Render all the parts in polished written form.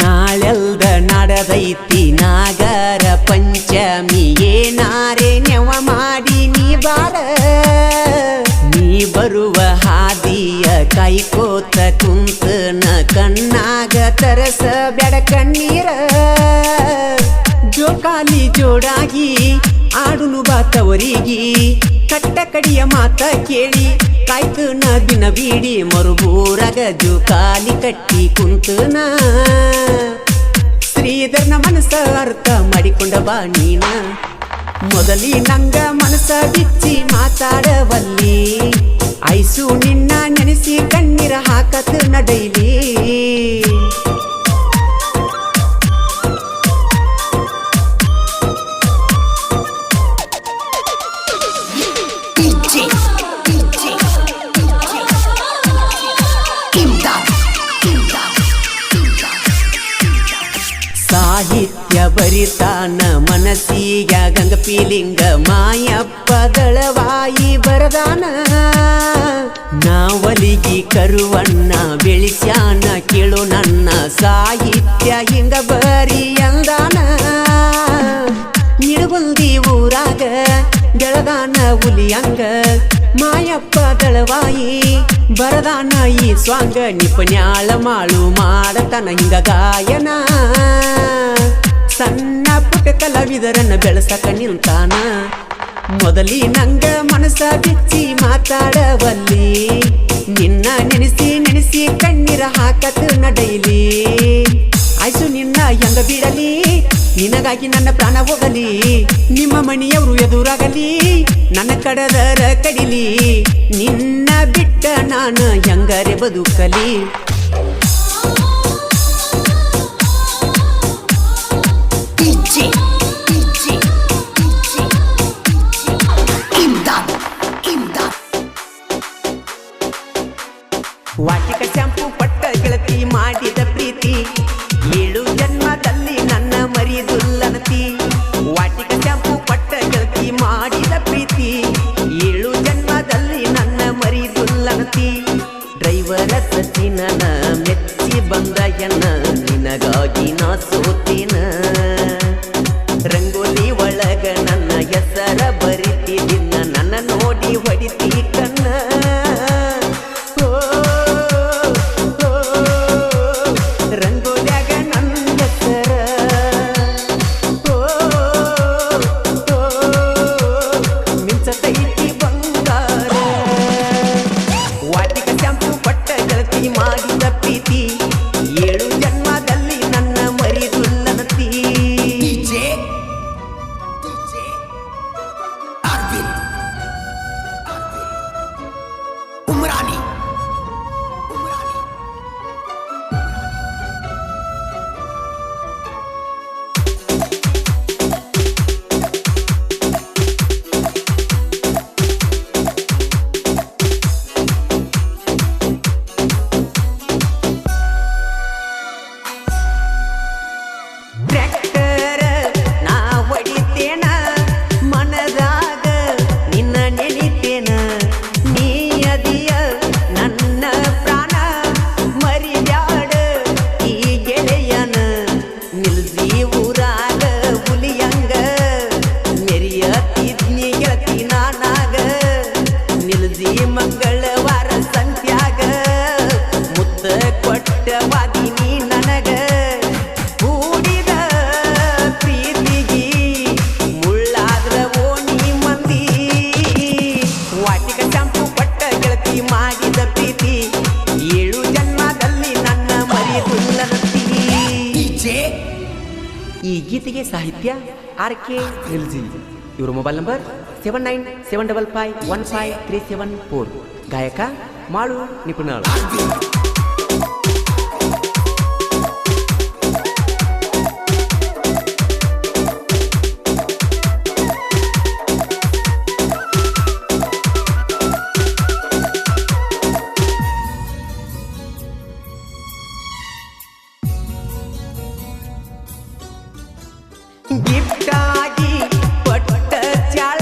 ನಾಳೆಲ್ದ ನಡೆದೈತಿ ನಾಗರ ಪಂಚಮಿ ಏನಾರೆ ನೆವ ಮಾಡಿ ನೀ ಬಾರ ನೀ ಬರುವ ಹಾದಿಯ ಕೈಕೋತ ಕುಂತನ ಕಣ್ಣಾಗ ತರಸ ಬೆಡ ಕಣ್ಣೀರ ಜೋಕಾಲಿ ಜೋಡಾಗಿ ಆಡುನು ಬಾತವರಿಗೆ ಕಟ್ಟ ಕಡಿಯ ಮಾತ ಕೇಳಿ ಕಾಯ್ತನ ದಿನ ಬೀಡಿ ಮರುಬೂರಗ ಜೋಕಾಲಿ ಕಟ್ಟಿ ಕುಂತನ ಶ್ರೀಧರ್ನ ಮನಸ್ಸ ಅರ್ಥ ಮಾಡಿಕೊಂಡ ಬಾ ನೀನ ಮೊದಲಿ ನಂಗ ಮನಸ್ಸ ಬಿಚ್ಚಿ ಮಾತಾಡವಲ್ಲಿ ಐಸು ನಿನ್ನ ನೆನೆಸಿ ಕಣ್ಣೀರ ಹಾಕತ್ ನಡೈಲಿ ಬರಿತಾನ ಮನಸ್ಸಿಗ ಗಂಗ ಪೀಲಿಂಗ ಮಾಯಪ್ಪ ದಳವಾಯಿ ಬರದಾನ ನಾವಲಿಗಿ ಕರುವಣ್ಣ ಬೆಳಿಸ್ಯಾನ ಕೇಳು ನನ್ನ ಸಾಹಿತ್ಯ ಹಿಂಗ ಬರಿ ಅಂದಾನ ನಿಡಗುಂದಿ ಊರಾಗ ಬೆಳದಾನ ಹುಲಿಯಂಗ ಮಾಯಪ್ಪ ದಳವಾಯಿ ಬರದಾನ ಈ ಸ್ವಾಂಗ ನಿಪನ್ಯಾಳ ಮಾಳು ಮಾಡತನ ಹಿಂಗ ಗಾಯನ ಸಣ್ಣ ಪುಟ್ಟ ಕಲಾವಿದರನ್ನ ಬೆಳಸಕ ನಿಲ್ತಾನ ಮೊದಲಿ ನಂಗ ಮನಸ ಬಿಚ್ಚಿ ಮಾತಾಡವಲ್ಲಿ ನಿನ್ನ ನೆನೆಸಿ ನೆನೆಸಿ ಕಣ್ಣೀರ ಹಾಕತ್ ನಡೈಲಿ ಆಯ್ಸು ನಿನ್ನ ಹೆಂಗ ಬಿಡಲಿ ನಿನಗಾಗಿ ನನ್ನ ಪ್ರಾಣ ಹೋಗಲಿ ನಿಮ್ಮ ಮನೆಯವರು ಎದುರಾಗಲಿ ನನ್ನ ಕಡದರ ಕಡಿಲಿ ನಿನ್ನ ಬಿಟ್ಟ ನಾನು ಹೆಂಗರೆ ಬದುಕಲಿ ವಾಟಿಕ ಶಾಂಪು ಪಟ್ಟ ಗೆಳತಿ ಮಾಡಿದ ಪ್ರೀತಿ 7 ಜನ್ಮದಲ್ಲಿ ನನ್ನ ಮರಿದುಲ್ಲನತಿ ವಾಟಿಕ ಶಾಂಪು ಪಟ್ಟ ಗೆಳತಿ ಮಾಡಿದ ಪ್ರೀತಿ 7 ಜನ್ಮದಲ್ಲಿ ನನ್ನ ಮರಿದುಲ್ಲನತಿ ಡ್ರೈವರ ಸಚಿನನ ಮೆಚ್ಚಿ ಬಂದಯನ ನಿನಗಾಗಿ ನಾ ಸೋತಿನ ರಂಗೋಲಿ ಒಳಗ ನನ್ನ ಹೆಸರ ಬರಿತಿದಿನ್ನ ನನ್ನ ನೋಡಿ ಹೊಡಿತಿ ಕಣ್ಣ ಮಾಡಿದ ಪ್ರೀತಿ 7 ಜನ್ಮದಲ್ಲಿ ನನ್ನ ಮರಿದುಲ್ಲನತಿ ಉಮ್ರಾನಿ ಮಂಗಳವಾರ ಸಂತ್ಯಾಗ ಮುತ್ತ ಕೊಟ್ಟವಾದಿನಿ ನನಗ ಕೂಡಿದ ಪ್ರೀತಿಗಿ ಮುಳ್ಳಾದ್ರ ಓಣಿ ಮಂದಿ ವಾಟಿಕ ಶಾಂಪು ಪಟ್ಟ ಗೆಳತಿ ಮಾಡಿದ ಪ್ರೀತಿ 7 ಜನ್ಮದಲ್ಲಿ ನನ್ನ ಮರಿದುಲ್ಲನತಿ ಈ ಗೀತೆಗೆ ಸಾಹಿತ್ಯ RK LG ಇವರು ಮೊಬೈಲ್ ನಂಬರ್ 7975515374 ಗಾಯಕ ಮಾಳು ನಿಪುಣಾಳ್ ಗಿಫ್ಟಾಗಿ ಪಟ್ಟ ಚಾಳ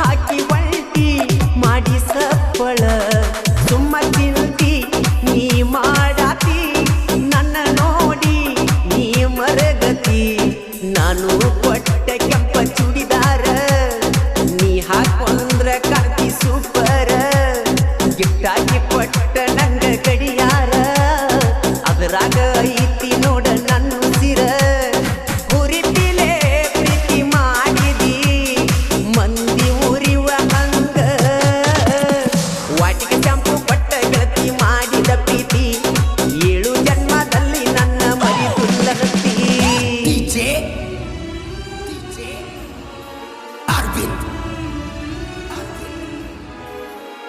ಹಾಕಿ ಒಂಟಿ ಮಾಡಿ ಸಪ್ಪಳ ಸುಮ್ಮ ಚಿಂತಿ ನೀ ಮಾಡಾತಿ ನನ್ನ ನೋಡಿ ನೀ ಮರಗತಿ ನಾನು ಕೊಟ್ಟ ಕೆಂಪ ಚೂಡಿದಾರ ನೀ ಹಾಕೊಂಡ್ರ ಕಾಂತಿ ಸೂಪರ್ ಗಿಫ್ಟಾಗಿ ಕೊಟ್ಟ ನಂಗ ಗಡಿಯಾರ ಅದರಾಗ ಐತಿ ನೋಡ ನನ್ನ ಉಸಿರ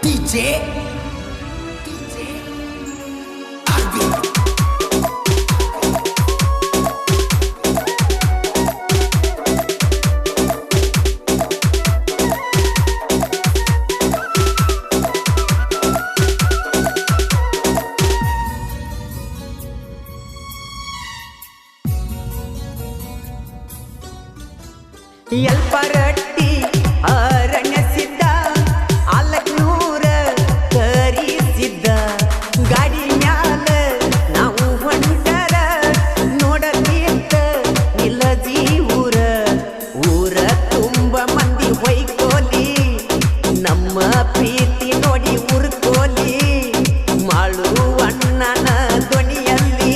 DJ Arvind ಪ್ರೀತಿ ನೋಡಿ ಉರ್ಕೋಲಿ ಮಾಳುವಣ್ಣನ ಧ್ವನಿಯಲ್ಲಿ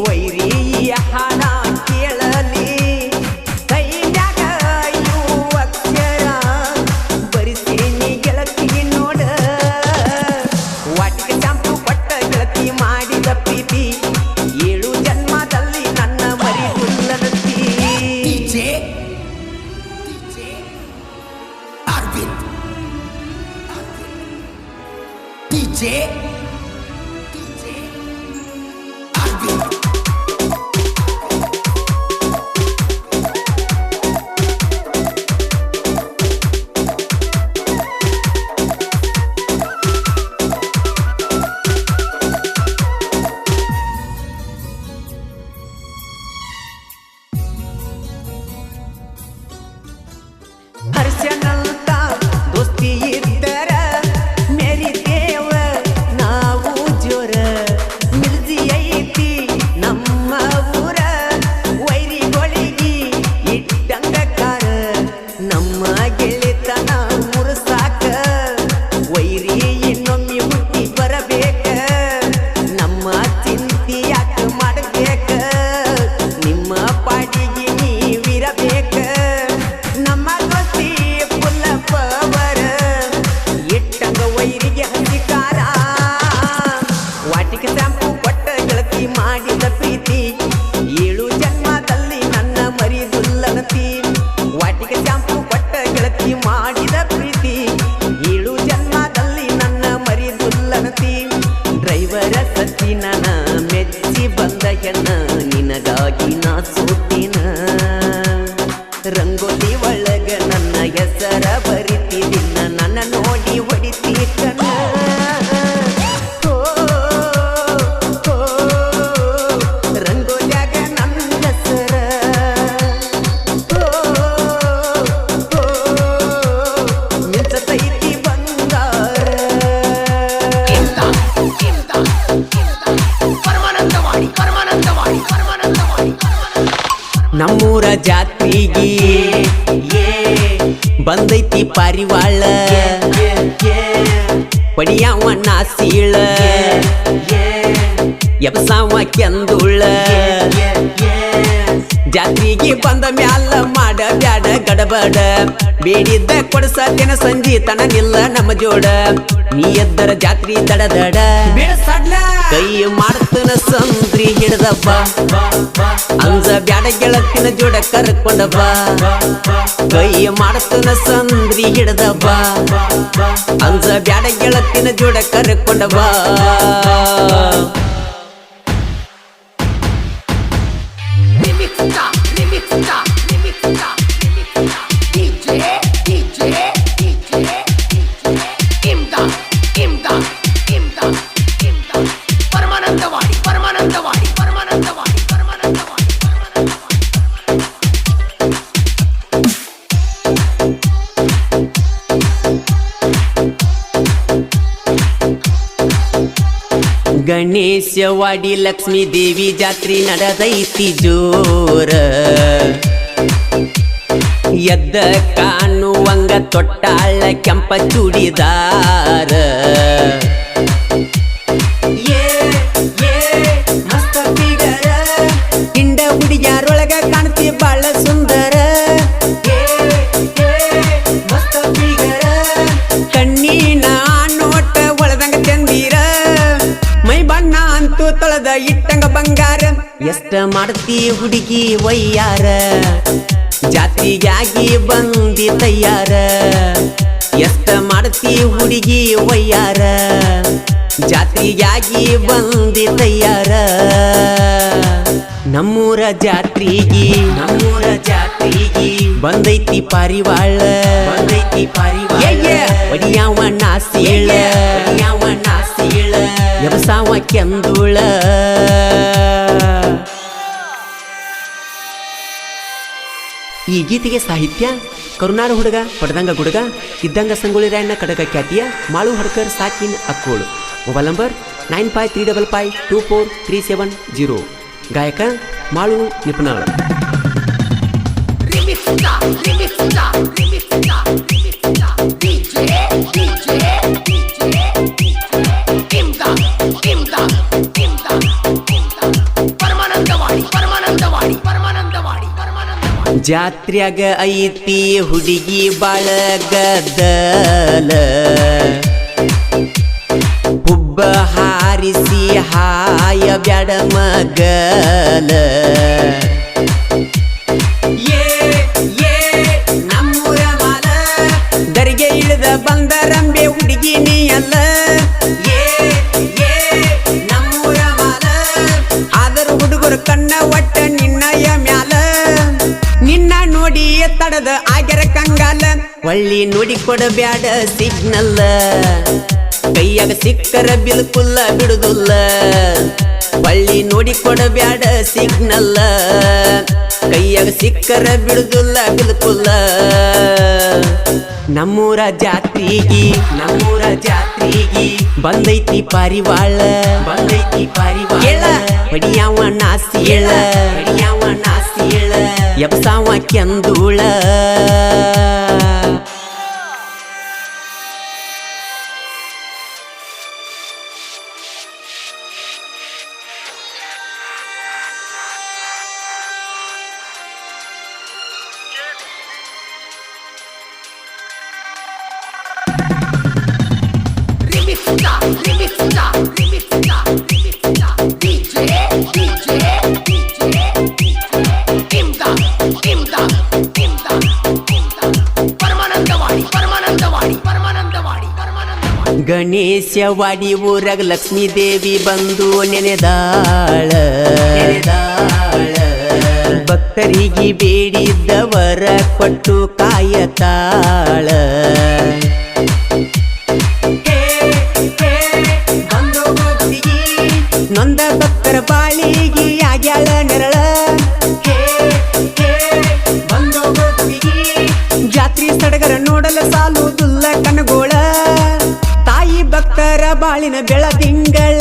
ವೈರಿಯ ಹಾಡ ಕೇಳಲಿ ಕೈಯಾಗ ಇವು ಅಕ್ಷರ ಬರಿಸೇನಿ ಗೆಳತಿ ನೋಡ ವಾಟಿಗೆ ಶಾಂಪು ಪಟ್ಟ ಗೆಳತಿ ಮಾಡಿದ ಪ್ರೀತಿ 7 ಜನ್ಮದಲ್ಲಿ ನನ್ನ ಮರಿದುಲ್ಲನತಿ DJ Arvind ಹರ್ಷನಂತ ದೋಸ್ತಿ ಇದ್ದರ ಮೇರಿ ದೇವ ನಾವು ಜೋರ ಮಿಲ್ಜಿ ಐತಿ ನಮ್ಮ ಊರ ವೈರಿಗೊಳಿಗಿ ಇಟ್ಟಂಗ ಕಾರ ನಮ್ಮ ಗೆಳೆತನ ಮುರ್ಸಾಕ ವೈರಿ ಇನ್ನೊಮ್ಮೆ ಹುಟ್ಟಿ ಬರಬೇಕ ನಮ್ಮ ಚಿಂತಿ ಯಾಕ ಮಾಡಬೇಕ ನಿಮ್ಮ ಪಾಡಿಗೆ ನೀವಿರಬೇಕ ನಮ್ಮ ದೋಸ್ತಿ ಫುಲ್ಲ ಪವರ ಇಟ್ಟಂಗ ವೈರಿಗೆ ಹಂಚಿಕಾರ ವಾಟಿಗೆ ಶಾಂಪು ಕೊಟ್ಟ ಗೆಳತಿ ಮಾಡಿದ ಪ್ರೀತಿ 7 ಜನ್ಮದಲ್ಲಿ ನನ್ನ ಮರಿದುಲ್ಲನತಿ ವಾಟಿಗೆ ಶಾಂಪು ಕೊಟ್ಟ ಗೆಳತಿ ಮಾಡಿದ ಪ್ರೀತಿ 7 ಜನ್ಮದಲ್ಲಿ ನನ್ನ ಮರಿದುಲ್ಲನತಿ ಡ್ರೈವರ ಸಚಿನ ಮೆಚ್ಚಿ ಬಂದ ಹೆಣ್ಣ ನಿನಗಾಗಿ ನಾ ಸೋತಿನ ರಂಗೋಲಿ ಒಳಗ ನನ್ನ ಹೆಸರ ಬರಿತಿದಿನ್ನ ನನ್ನ ನೋಡಿ ಹೊಡಿತೀಕನ ರಂಗೋಲ್ಯಾಗ ನನ್ನ ಹೆಸರ ಮಿಂಚತೈತಿ ಬಂಗಾರ ನಮ್ಮೂರ ಜಾತ್ರೆಗೆ ಬಂದೈತಿ ಪಾರಿವಾಳ ಪಡಿಯಾವ ನಾಸೀಳ ಎಬಸಾವ ಕೆಂದುಳ ಜಾತ್ರೆಗೆ ಬಂದ ಮ್ಯಾಲ ಮಾಡ ಬ್ಯಾಡ ಗಡಬಡ ಬೇಡಿದ್ದ ಕೊಡಸತೇನ ಸಂಜಿ ತನ ನಿಲ್ಲ ನಮ್ಮ ಜೋಡ ನೀ ಎದ್ದರ ಜಾತ್ರಿ ದಡದಡ ಕೈ ಮಾಡ್ತನ ಸಂದ್ರಿ ಹಿಡ್ದಬ್ಬ ಅಂಜ ಬ್ಯಾಡ ಗೆಳತಿನ ಜೋಡ ಕರ್ಕೊಂಡಬ್ಬ ಕೈ ಮಾಡ್ತನ ಸಂದ್ರಿ ಹಿಡ್ದಬ್ಬ ಅಂಜ ಬ್ಯಾಡ ಗೆಳತಿನ ಜೋಡ ಕರ್ಕೊಂಡಬ್ಬ ಗಣೇಶವಾಡಿ ಲಕ್ಷ್ಮೀ ದೇವಿ ಜಾತ್ರೆ ನಡೆದೈತಿ ಜೋರ ಎದ್ದ ಕಾಣುವಂಗ ತೊಟ್ಟಾಳ ಕೆಂಪ ಚೂಡಿದಾರ ಮಸ್ತ ಫಿಗರ ಹಿಂಡ ಹುಡುಗ್ಯಾರೊಳಗ ಕಾಣ್ತಿ ಬಾಳ ಸುಂದರ ಮಸ್ತ ಫಿಗರ ಕಣ್ಣಿನ ನೋಟ ಒಳದಂಗ ಚಂದೀರ ಮೈ ಬಣ್ಣ ಅಂತೂ ತೊಳೆದ ಇಟ್ಟಂಗ ಬಂಗಾರ ಎಷ್ಟ ಮಾಡ್ತಿ ಹುಡುಗಿ ವಯ್ಯಾರ ಜಾತ್ರೆಗಾಗಿ ಬಂದಿ ತಯ್ಯಾರ ಎಷ್ಟ ಮಾಡ್ತಿ ಹುಡುಗಿ ವಯ್ಯಾರ ಜಾತ್ರೆಗಾಗಿ ಬಂದಿ ತಯ್ಯಾರ ನಮ್ಮೂರ ಜಾತ್ರೆಗೆ ಬಂದೈತಿ ಪಾರಿವಾಳ ಒಡಿಯಾವ ನಾಸೀಳ ಎಬಸಾವ ಕೆಂದುಳ ಈ ಗೀತೆಗೆ ಸಾಹಿತ್ಯ ಕರುನಾಡ ಹುಡುಗ ಪಡ್ದಂಗ ಗುಡುಗ ಇದ್ದಂಗ ಸಂಗೊಳ್ಳಿ ರಾಯಣ್ಣ ಕಡಗ ಖ್ಯಾತಿಯ ಮಾಳು ಹಡ್ಕರ್ ಸಾಕಿನ್ ಅಕ್ಕೋಳು. Mobile number 9535524370. ಗಾಯಕ ಮಾಳು ನಿಪುಣಾಳ. Remix ಜಾತ್ರ್ಯಾಗ ಐತಿ ಹುಡುಗಿ ಬಾಳ ಗದ್ದಲ ಹುಬ್ಬ ಹಾರಿಸಿ ಹಾಯ ಬ್ಯಾಡ ಮಗಲ ನಮ್ಮೂರ ಮಾಲ ದರಿಗೆ ಇಳಿದ ಬಂದರಂಬೆ ಹುಡುಗಿ ನೀ ಅಲ್ಲ ನಮ್ಮೂರ ಮಾಲ ಆದರೂ ಹುಡುಗರು ಕಣ್ಣ ಒಟ್ಟ ನಿನ್ನಯ ಮ್ಯಾಲ ನಿನ್ನ ನೋಡಿ ತಡದ ಆಗ್ಯರ ಕಂಗಾಲ ಒಳ್ಳಿ ನೋಡಿ ಕೊಡಬ್ಯಾಡ ಸಿಗ್ನಲ್ಲ ಕೈಯಾಗ ಸಿಕ್ಕರ ಬಿಲ್ಕುಲ್ಲ ಬಿಡುದಿಲ್ಲ ಒಳ್ಳಿ ನೋಡಿ ಕೊಡಬ್ಯಾಡ ಸಿಗ್ನಲ್ಲ ಕೈಯಾಗ ಸಿಕ್ಕರ ಬಿಡುದಿಲ್ಲ ಬಿಲ್ಕುಲ್ಲ ನಮ್ಮೂರ ಜಾತ್ರಿಗಿ ಬಂದೈತಿ ಪಾರಿವಾಳ ಹೊಡಿಯಾವ ನಾಸಿಯಳ ಎಬ್ಸಾವ ಕೆಂದುಳ ಗಣೇಶವಾಡಿ ಊರಾಗ ಲಕ್ಷ್ಮೀ ದೇವಿ ಬಂದು ನೆನೆದಾಳ ಭಕ್ತರಿಗೆ ಬೇಡಿದ್ದವರ ಕೊಟ್ಟು ಕಾಯತಾಳ ನೊಂದ ಭಕ್ತರ ಬಾಳಿಗಿ ಆಗ್ಯಾಳ ನೆರಳ ಜಾತ್ರಿ ಸಡಗರ ನೋಡಲ ಸಾಲುದುಲ್ಲ ಕನಗೋಳ ತಾಯಿ ಭಕ್ತರ ಬಾಳಿನ ಬೆಳದಿಂಗಳ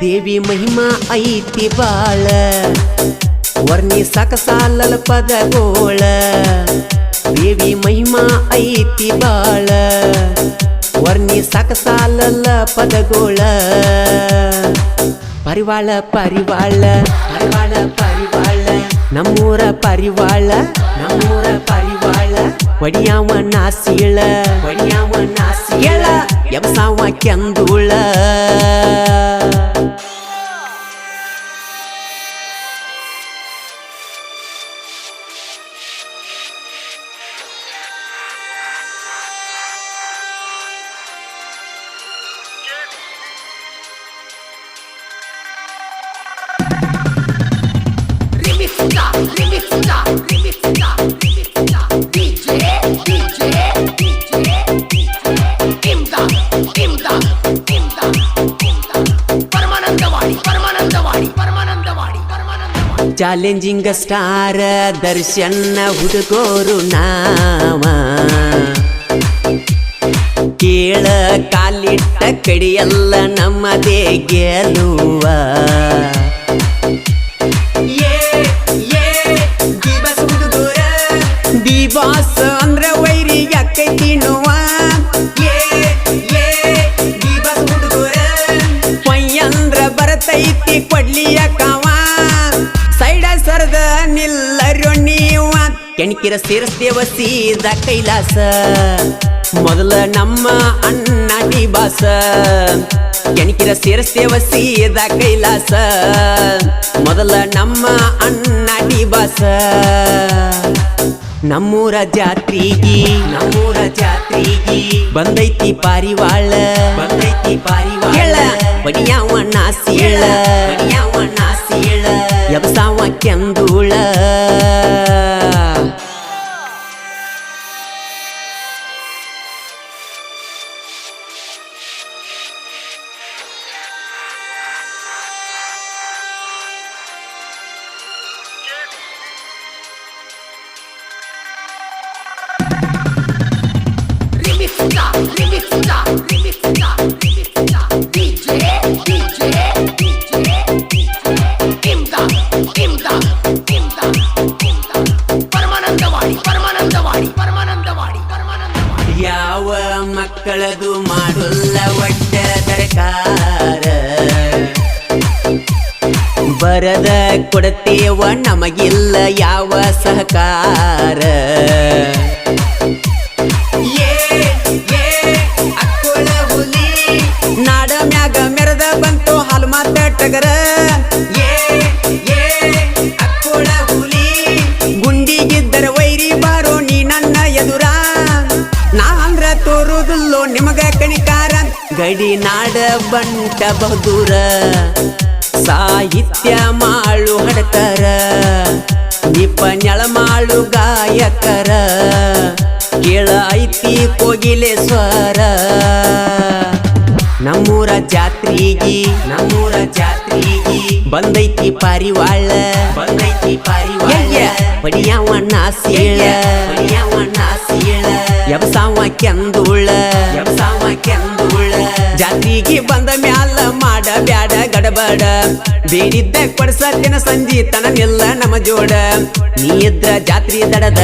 ದೇವಿ ಮಹಿಮಾ ಐತಿ ಬಾಳ ವರ್ಣಿ ಸಾಕ ಸಾಲಲ ಪದಗೋಳ ದೇವಿ ಮಹಿಮಾ ಐತಿ ಬಾಳ ವರ್ಣಿ ಸಾಕ ಸಾಲಲ್ಲ ಪದಗೋಳ ಪರಿವಾಳ ನಮ್ಮೂರ ಪರಿವಾಳ ಒಡಿಯಾವ ನಾಸಿಯಳ ಎಬ್ಸಾವ ಕೆಂದುಳ ಚಾಲೆಂಜಿಂಗ್ ಸ್ಟಾರ್ ದರ್ಶನ ಹುಡುಗೋರು ನಾವ ಕೇಳ ಕಾಲಿಟ್ಟ ಕಡಿಯಲ್ಲ ನಮ್ಮದೇ ಗೆಲುವ ದಿ ಬಾಸ್ ಅಂದ್ರ ವೈರಿ ಯಾಕೈತಿ ನೋವ ಪಯ್ಯಂದ್ರ ಬರತೈತಿ ಕೊಡ್ಲಿಯ ಕಾವ ಸೈಡ ಸರ್ದ ನಿಲ್ಲರು ನೀವ ಕೆಣಕಿರ ಸೇರಿಸ್ತೇವ ಸೀದ ಕೈಲಾಸ ಮೊದಲ ನಮ್ಮ ಅಣ್ಣ ಡಿಬಾಸ ಕೆಣಕಿರ ಸೇರಿಸ್ತೇವ ಸೀದ ಕೈಲಾಸ ಮೊದಲ ನಮ್ಮ ಅಣ್ಣ ಡಿಬಾಸ ನಮ್ಮೂರ ಜಾತ್ರಿಗಿ ಬಂದೈತಿ ಪಾರಿವಾಳ ಬಡಿಯಾವ ನಾಸಿಯಳ ಎಬ್ಸಾವ ಕೆಂದುಳ ಯಾವ ಮಕ್ಕಳದು ಮಾಡುಲ್ಲ ಒಟ್ಟ ದರಕಾರ ಬರದ ಕೊಡತೇವ ನಮಗಿಲ್ಲ ಯಾವ ಸಹಕಾರ ಅಕ್ಕೋಳ ಹುಲಿ ನಾಡ ಮ್ಯಾಗ ಮೆರದ ಬಂತು ಹಾಲು ಮಾತ ಟಗರ ಅಕ್ಕೋಳ ಹುಲಿ ಗುಂಡಿಗಿದ್ದರ ವೈರಿ ಬಾರೋ ನೀ ನನ್ನ ಎದುರ ನಾ ಅಂದ್ರ ತೋರುದಿಲ್ಲೋ ನಿಮಗ ಕಣಿಕಾರ ಗಡಿ ನಾಡ ಬಂಟ ಬಹುದೂರ ಸಾಹಿತ್ಯ ಮಾಳು ಹಡಕರ ನಿಪನ್ಯಳ ಮಾಳು ಗಾಯಕರ ಕೇಳ ಐತಿ ಕೋಗಿಲೆ ಸ್ವರ ನಮ್ಮೂರ ಜಾತ್ರಿಗಿ ಬಂದೈತಿ ಪಾರಿವಾಳ ಪಡಿಯಾವಣ್ಣ ಸೀಳ ಎಬಸಾವ ಕೆಂದುಳ ಜಾತ್ರಿಗಿ ಬಂದ ಮ್ಯಾಲ ಮಾಡ ಬ್ಯಾಡ ಗಡಬಡ ಬೇಡಿದ್ದ ಕೊಡ್ಸತ್ತಿನ ಸಂಜಿ ತನನಿಲ್ಲ ನಮ್ಮ ಜೋಡ ನೀ ಇದ್ರ ಜಾತ್ರಿ ದಡ